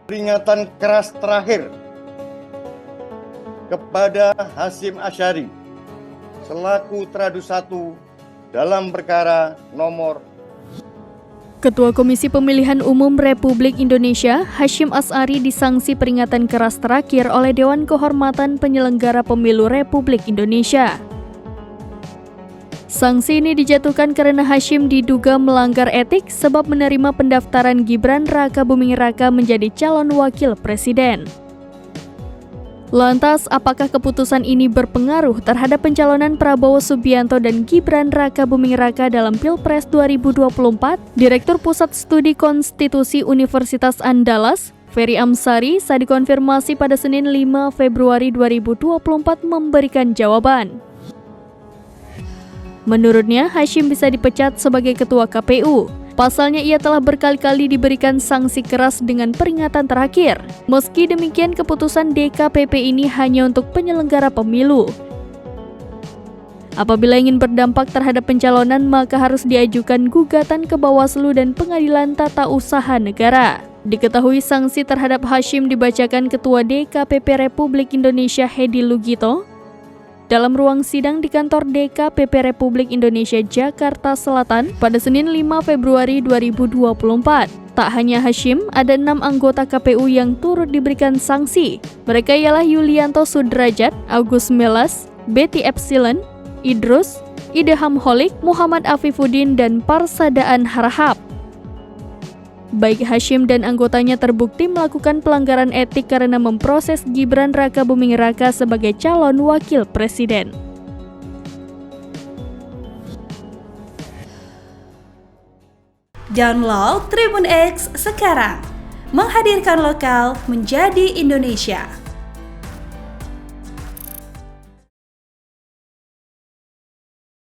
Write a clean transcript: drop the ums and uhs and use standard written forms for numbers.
Peringatan keras terakhir kepada Hasyim Asyari selaku Tradu 1 dalam perkara nomor. Ketua Komisi Pemilihan Umum Republik Indonesia, Hasyim Asyari disanksi peringatan keras terakhir oleh Dewan Kehormatan Penyelenggara Pemilu Republik Indonesia. Sanksi ini dijatuhkan karena Hasyim diduga melanggar etik sebab menerima pendaftaran Gibran Raka Buming Raka menjadi calon wakil presiden. Lantas, apakah keputusan ini berpengaruh terhadap pencalonan Prabowo Subianto dan Gibran Raka Buming Raka dalam Pilpres 2024? Direktur Pusat Studi Konstitusi Universitas Andalas, Ferry Amsari, saat dikonfirmasi pada Senin 5 Februari 2024 memberikan jawaban. Menurutnya, Hasyim bisa dipecat sebagai Ketua KPU. Pasalnya, ia telah berkali-kali diberikan sanksi keras dengan peringatan terakhir. Meski demikian, keputusan DKPP ini hanya untuk penyelenggara pemilu. Apabila ingin berdampak terhadap pencalonan, maka harus diajukan gugatan ke Bawaslu dan Pengadilan Tata Usaha Negara. Diketahui sanksi terhadap Hasyim dibacakan Ketua DKPP Republik Indonesia Hedi Lugito dalam ruang sidang di kantor DKPP Republik Indonesia Jakarta Selatan pada Senin 5 Februari 2024. Tak hanya Hasyim, ada 6 anggota KPU yang turut diberikan sanksi. Mereka ialah Yulianto Sudrajat, Agus Melas, Betty Epsilon, Idrus, Idham Holik, Muhammad Afifuddin, dan Parsadaan Harahap. Baik Hasyim dan anggotanya terbukti melakukan pelanggaran etik karena memproses Gibran Raka Buming Raka sebagai calon wakil presiden. Download Tribun X sekarang, menghadirkan lokal menjadi Indonesia.